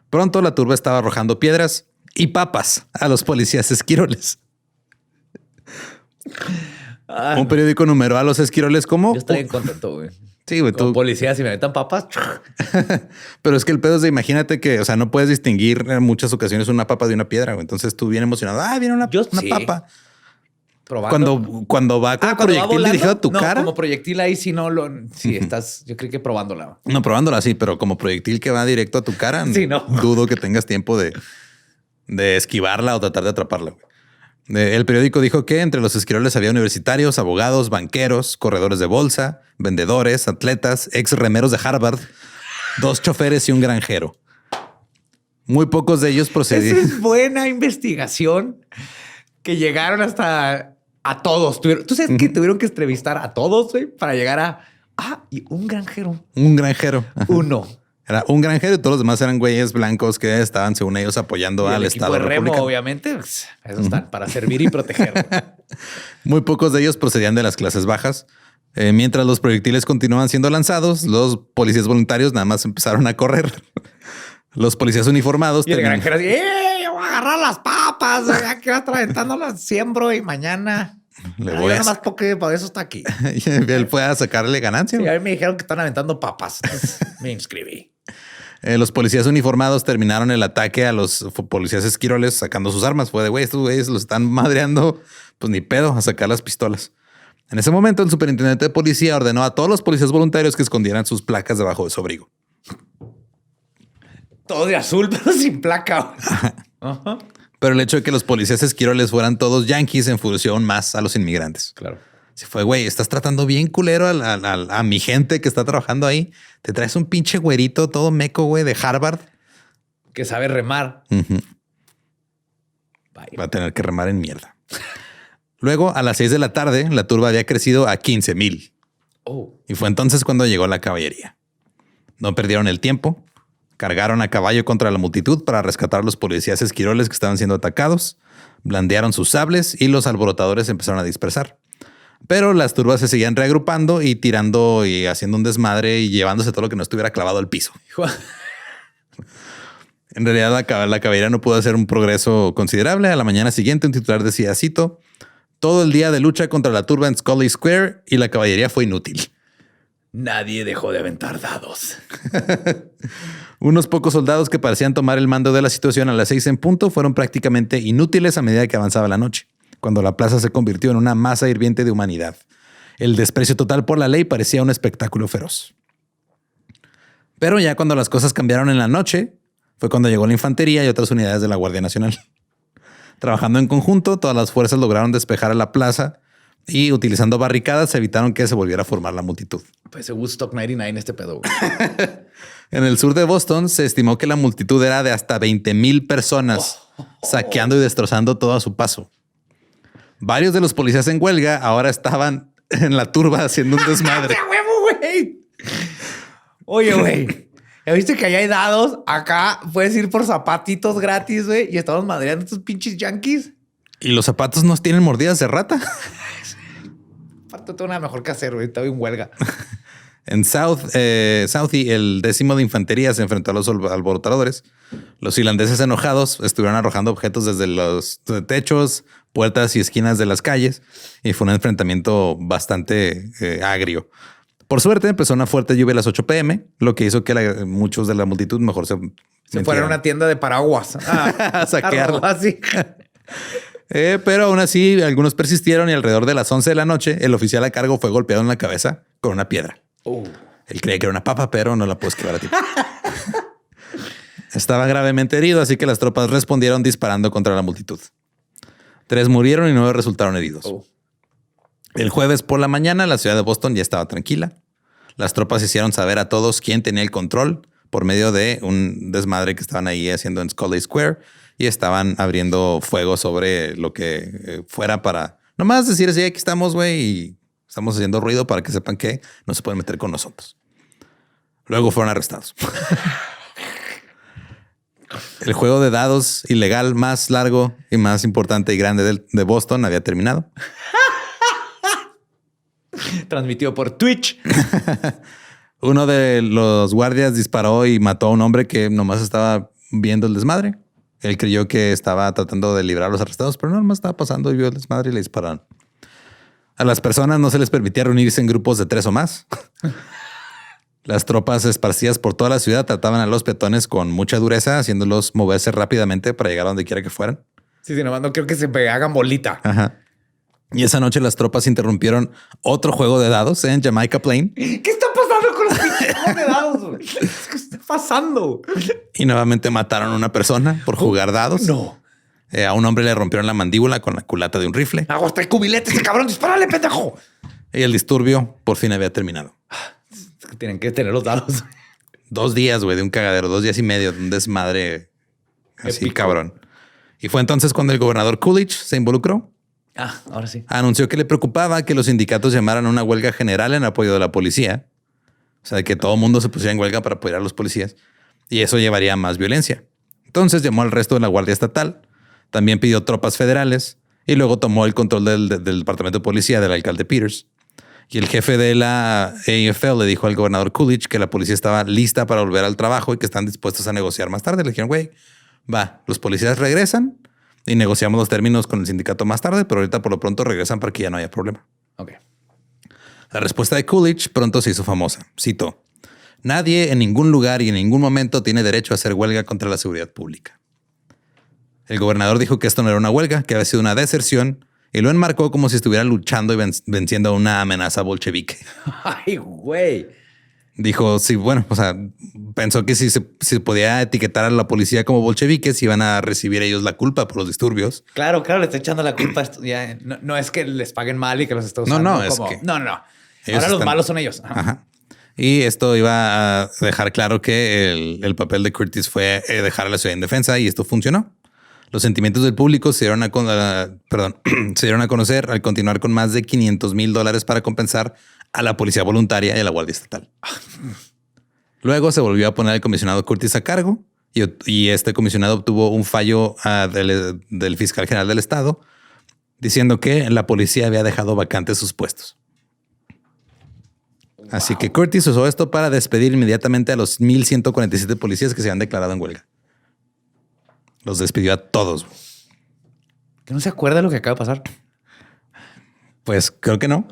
Pronto la turba estaba arrojando piedras y papas a los policías esquiroles. Un periódico numeró a los esquiroles como... Yo estoy bien contento, güey. Sí, güey. Como policías, si me metan papas. Pero es que el pedo es de, imagínate que, o sea, no puedes distinguir en muchas ocasiones una papa de una piedra, güey. Entonces tú bien emocionado. Viene una papa. Probando. Cuando va con proyectil dirigido a tu cara. Como proyectil ahí sí no lo... Sí, estás... Yo creo que probándola. No, probándola sí, pero como proyectil que va directo a tu cara. Sí, no. Dudo que tengas tiempo de esquivarla o tratar de atraparla, güey. El periódico dijo que entre los esquiroles había universitarios, abogados, banqueros, corredores de bolsa, vendedores, atletas, ex remeros de Harvard, 2 choferes y un granjero. Muy pocos de ellos procedían. Esa es buena investigación que llegaron hasta a todos. ¿Tú sabes que tuvieron que entrevistar a todos, güey, para llegar a... y un granjero. Un granjero. Uno. Era un granjero y todos los demás eran güeyes blancos que estaban, según ellos, apoyando al Estado republicano. Obviamente, pues, eso están para servir y proteger. Muy pocos de ellos procedían de las clases bajas. Mientras los proyectiles continuaban siendo lanzados, los policías voluntarios nada más empezaron a correr. Los policías uniformados... Y el granjero así, yo voy a agarrar las papas, ya que va aventándolas, siembro y mañana... Le voy a nada más porque para eso está aquí. Y él pueda sacarle ganancia. Sí, a mí me dijeron que están aventando papas. Me inscribí. Los policías uniformados terminaron el ataque a los policías esquiroles sacando sus armas. Fue de, güey, estos güeyes los están madreando. Pues ni pedo a sacar las pistolas. En ese momento, el superintendente de policía ordenó a todos los policías voluntarios que escondieran sus placas debajo de su abrigo. Todo de azul, pero sin placa. Ajá. Pero el hecho de que los policías esquiroles fueran todos yanquis enfureció aún más a los inmigrantes. Claro. Se fue, güey, estás tratando bien culero a mi gente que está trabajando ahí. Te traes un pinche güerito todo meco, güey, de Harvard. Que sabe remar. Uh-huh. Va a tener que remar en mierda. Luego, a las 6 de la tarde, la turba había crecido a 15,000. Y fue entonces cuando llegó la caballería. No perdieron el tiempo. Cargaron a caballo contra la multitud para rescatar a los policías esquiroles que estaban siendo atacados. Blandearon sus sables y los alborotadores empezaron a dispersar. Pero las turbas se seguían reagrupando y tirando y haciendo un desmadre y llevándose todo lo que no estuviera clavado al piso. En realidad, la caballería no pudo hacer un progreso considerable. A la mañana siguiente, un titular decía, cito, todo el día de lucha contra la turba en Scully Square y la caballería fue inútil. Nadie dejó de aventar dados. Unos pocos soldados que parecían tomar el mando de la situación a las 6 en punto fueron prácticamente inútiles a medida que avanzaba la noche, cuando la plaza se convirtió en una masa hirviente de humanidad. El desprecio total por la ley parecía un espectáculo feroz. Pero ya cuando las cosas cambiaron en la noche, fue cuando llegó la infantería y otras unidades de la Guardia Nacional. Trabajando en conjunto, todas las fuerzas lograron despejar a la plaza y utilizando barricadas evitaron que se volviera a formar la multitud. Pues Woodstock 99 este pedo. En el sur de Boston se estimó que la multitud era de hasta 20,000 personas saqueando y destrozando todo a su paso. Varios de los policías en huelga ahora estaban en la turba haciendo un desmadre. ¡Qué huevo, güey! Oye, güey, ¿ya viste que allá hay dados? Acá puedes ir por zapatitos gratis, güey, y estamos madreando a estos pinches yankees. ¿Y los zapatos no tienen mordidas de rata? Aparte, tengo nada mejor que hacer, güey. Estaba en huelga. En Southie, el 10º de infantería se enfrentó a los alborotadores. Los irlandeses enojados estuvieron arrojando objetos desde los techos, puertas y esquinas de las calles y fue un enfrentamiento bastante agrio. Por suerte empezó una fuerte lluvia a las 8 p.m., lo que hizo que muchos de la multitud mejor se fueron a una tienda de paraguas a saquearla. Así. Pero aún así, algunos persistieron y alrededor de las 11 de la noche, el oficial a cargo fue golpeado en la cabeza con una piedra. Él creía que era una papa, pero no la puedo esquivar a ti. Estaba gravemente herido, así que las tropas respondieron disparando contra la multitud. 3 murieron y 9 resultaron heridos. El jueves por la mañana, la ciudad de Boston ya estaba tranquila. Las tropas hicieron saber a todos quién tenía el control por medio de un desmadre que estaban ahí haciendo en Scully Square y estaban abriendo fuego sobre lo que fuera para nomás decir así, aquí estamos, güey, y estamos haciendo ruido para que sepan que no se pueden meter con nosotros. Luego fueron arrestados. El juego de dados ilegal más largo y más importante y grande de Boston había terminado. Transmitido por Twitch. Uno de los guardias disparó y mató a un hombre que nomás estaba viendo el desmadre. Él creyó que estaba tratando de librar a los arrestados, pero no, nomás estaba pasando y vio el desmadre y le dispararon. A las personas no se les permitía reunirse en grupos de 3 o más. Las tropas esparcidas por toda la ciudad trataban a los peatones con mucha dureza, haciéndolos moverse rápidamente para llegar a donde quiera que fueran. Sí, nomás no creo que se hagan bolita. Ajá. Y esa noche las tropas interrumpieron otro juego de dados en Jamaica Plain. ¿Qué está pasando con los pinches juegos de dados, güey? ¿Qué está pasando? Y nuevamente mataron a una persona por jugar dados. No. A un hombre le rompieron la mandíbula con la culata de un rifle. Hasta el cubilete, ese cabrón, dispárale, pendejo. Y el disturbio por fin había terminado. Tienen que tener los dados. 2 días, güey, de un cagadero, 2 días y medio de un desmadre así, épico, cabrón. Y fue entonces cuando el gobernador Coolidge se involucró. Ahora sí. Anunció que le preocupaba que los sindicatos llamaran a una huelga general en apoyo de la policía. O sea, que todo el mundo se pusiera en huelga para apoyar a los policías. Y eso llevaría a más violencia. Entonces llamó al resto de la Guardia Estatal. También pidió tropas federales. Y luego tomó el control del departamento de policía del alcalde Peters. Y el jefe de la AFL le dijo al gobernador Coolidge que la policía estaba lista para volver al trabajo y que están dispuestos a negociar más tarde. Le dijeron, güey, va, los policías regresan y negociamos los términos con el sindicato más tarde, pero ahorita por lo pronto regresan para que ya no haya problema. Ok. La respuesta de Coolidge pronto se hizo famosa. Cito: nadie en ningún lugar y en ningún momento tiene derecho a hacer huelga contra la seguridad pública. El gobernador dijo que esto no era una huelga, que había sido una deserción y lo enmarcó como si estuviera luchando y venciendo a una amenaza bolchevique. Ay, güey. Dijo, sí, bueno, o sea, pensó que si se podía etiquetar a la policía como bolcheviques, iban a recibir ellos la culpa por los disturbios. Claro, le está echando la culpa. Ya, no es que les paguen mal y que los esté usando. No, como... es que... No. Ahora los malos son ellos. Ajá. Y esto iba a dejar claro que el papel de Curtis fue dejar a la ciudad indefensa y esto funcionó. Los sentimientos del público se dieron a conocer al continuar con más de $500,000 para compensar a la policía voluntaria y a la Guardia Estatal. Luego se volvió a poner al comisionado Curtis a cargo y este comisionado obtuvo un fallo del fiscal general del estado diciendo que la policía había dejado vacantes sus puestos. Wow. Así que Curtis usó esto para despedir inmediatamente a los 1,147 policías que se habían declarado en huelga. Los despidió a todos. ¿Que no se acuerda de lo que acaba de pasar? Pues creo que no.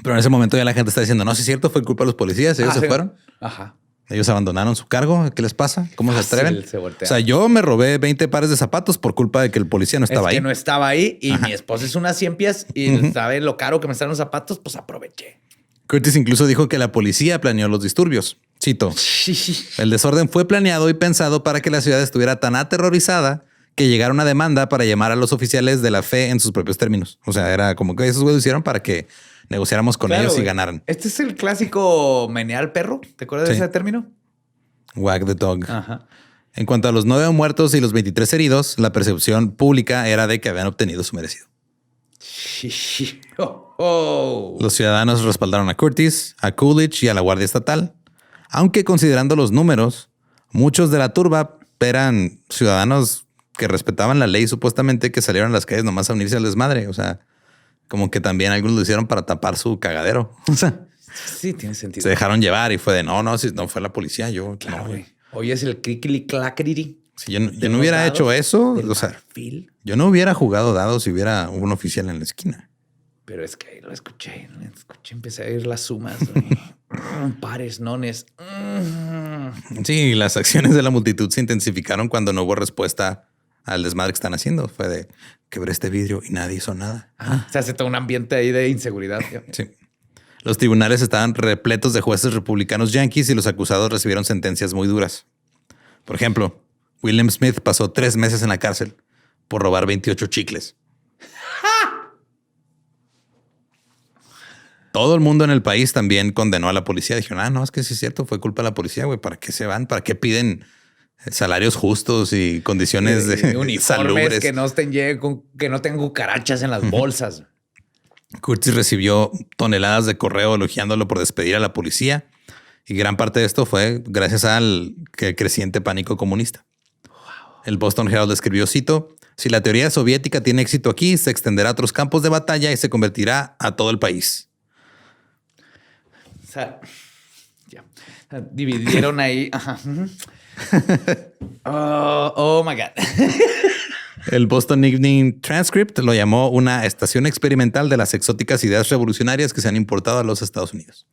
Pero en ese momento ya la gente está diciendo, no, si es cierto, fue culpa de los policías, ellos se fueron. Ajá. Ellos abandonaron su cargo. ¿Qué les pasa? ¿Cómo se atreven? O sea, yo me robé 20 pares de zapatos por culpa de que el policía no estaba ahí. Es que no estaba ahí y mi esposa es una 100 pies y sabe lo caro que me están los zapatos, pues aproveché. Curtis incluso dijo que la policía planeó los disturbios. Cito, el desorden fue planeado y pensado para que la ciudad estuviera tan aterrorizada que llegara una demanda para llamar a los oficiales de la fe en sus propios términos. O sea, era como que esos güeyes lo hicieron para que negociáramos con ellos y ganaran. Este es el clásico menear al perro. ¿Te acuerdas de ese término? Wag the dog. Ajá. En cuanto a los 9 muertos y los 23 heridos, la percepción pública era de que habían obtenido su merecido. Los ciudadanos respaldaron a Curtis, a Coolidge y a la Guardia Estatal, aunque considerando los números, muchos de la turba eran ciudadanos que respetaban la ley, supuestamente, que salieron a las calles nomás a unirse al desmadre. O sea, como que también algunos lo hicieron para tapar su cagadero. O sea, sí, tiene sentido. Se dejaron llevar y fue de no, si no fue la policía, yo claro, no, güey. Hoy es el crickly clackity. Si yo no hubiera hecho eso, o sea, yo no hubiera jugado dados si hubiera un oficial en la esquina. Pero es que lo escuché, empecé a ir las sumas, pares, nones. Sí, las acciones de la multitud se intensificaron cuando no hubo respuesta al desmadre que están haciendo. Fue de quebré este vidrio y nadie hizo nada. Se hace todo un ambiente ahí de inseguridad. Sí. Los tribunales estaban repletos de jueces republicanos yanquis y los acusados recibieron sentencias muy duras. Por ejemplo, William Smith pasó 3 meses en la cárcel por robar 28 chicles. Todo el mundo en el país también condenó a la policía. Dijeron, no, es que sí es cierto, fue culpa de la policía, güey. ¿Para qué se van? ¿Para qué piden salarios justos y condiciones de uniformes salubres? Que no tengan cucarachas en las bolsas. Curtis recibió toneladas de correo elogiándolo por despedir a la policía. Y gran parte de esto fue gracias al creciente pánico comunista. Wow. El Boston Herald escribió, cito, si la teoría soviética tiene éxito aquí, se extenderá a otros campos de batalla y se convertirá a todo el país. O sea, dividieron ahí. Oh my God. El Boston Evening Transcript lo llamó una estación experimental de las exóticas ideas revolucionarias que se han importado a los Estados Unidos.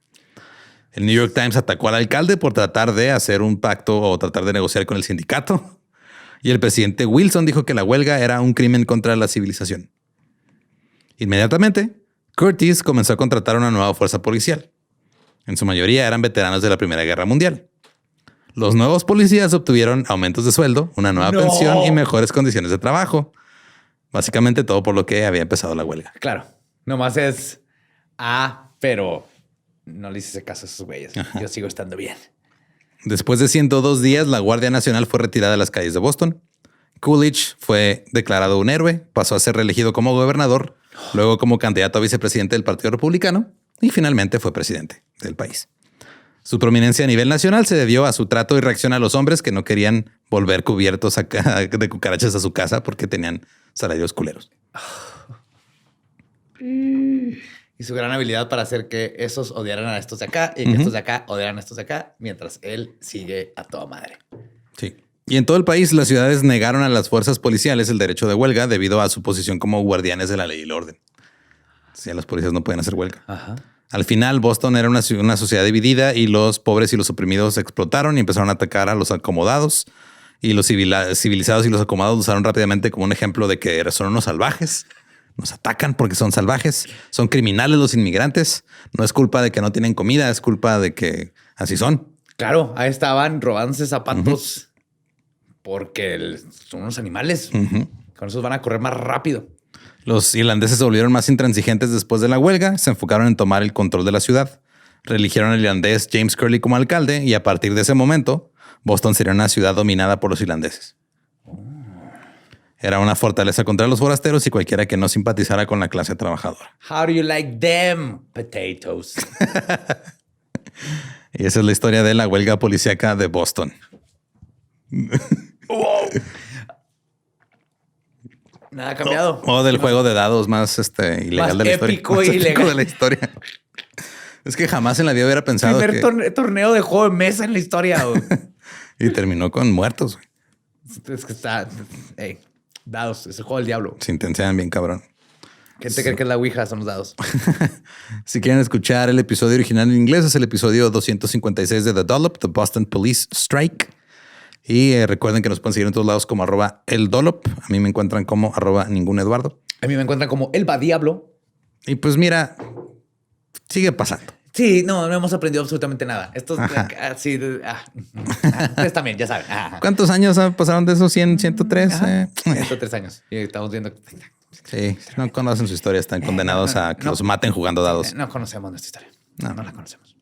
El New York Times atacó al alcalde por tratar de hacer un pacto o tratar de negociar con el sindicato. Y el presidente Wilson dijo que la huelga era un crimen contra la civilización. Inmediatamente, Curtis comenzó a contratar una nueva fuerza policial. En su mayoría eran veteranos de la Primera Guerra Mundial. Los nuevos policías obtuvieron aumentos de sueldo, una nueva pensión y mejores condiciones de trabajo. Básicamente todo por lo que había empezado la huelga. Claro. Nomás es pero no le hice caso a esos güeyes. Ajá. Yo sigo estando bien. Después de 102 días, la Guardia Nacional fue retirada de las calles de Boston. Coolidge fue declarado un héroe, pasó a ser reelegido como gobernador, luego como candidato a vicepresidente del Partido Republicano y finalmente fue presidente del país. Su prominencia a nivel nacional se debió a su trato y reacción a los hombres que no querían volver cubiertos de cucarachas a su casa porque tenían salarios culeros. Y su gran habilidad para hacer que esos odiaran a estos de acá y que estos de acá odiaran a estos de acá, mientras él sigue a toda madre. Sí. Y en todo el país, las ciudades negaron a las fuerzas policiales el derecho de huelga debido a su posición como guardianes de la ley y el orden. O sea, los policías no pueden hacer huelga. Ajá. Al final, Boston era una sociedad dividida y los pobres y los oprimidos explotaron y empezaron a atacar a los acomodados. Y los civilizados y los acomodados usaron rápidamente como un ejemplo de que son unos salvajes. Nos atacan porque son salvajes. Son criminales los inmigrantes. No es culpa de que no tienen comida, es culpa de que así son. Claro, ahí estaban robándose zapatos porque son unos animales. Con esos van a correr más rápido. Los irlandeses se volvieron más intransigentes después de la huelga, se enfocaron en tomar el control de la ciudad. Reeligieron al irlandés James Curley como alcalde y a partir de ese momento, Boston sería una ciudad dominada por los irlandeses. Era una fortaleza contra los forasteros y cualquiera que no simpatizara con la clase trabajadora. How do you like them potatoes? Y esa es la historia de la huelga policíaca de Boston. Wow. Nada ha cambiado. O del juego de dados más ilegal Más de la historia. épico Más y épico ilegal. de la historia. Es que jamás en la vida hubiera pensado Primer torneo de juego de mesa en la historia. Güey. Y terminó con muertos, güey. Es que está... Hey, dados. Es el juego del diablo. Se intensean bien cabrón. Gente cree que es la Ouija, son los dados. Si quieren escuchar el episodio original en inglés, es el episodio 256 de The Dollop, The Boston Police Strike. Y recuerden que nos pueden seguir en todos lados como @eldollop. A mí me encuentran como @ninguneduardo. A mí me encuentran como el va diablo. Y pues mira, sigue pasando. Sí, no hemos aprendido absolutamente nada. Estos... Ustedes también, ya saben. ¿Cuántos años pasaron de esos 100, 103? 103 años. Y estamos viendo... Sí, no conocen su historia, están condenados a que los maten jugando dados. No conocemos nuestra historia. No la conocemos.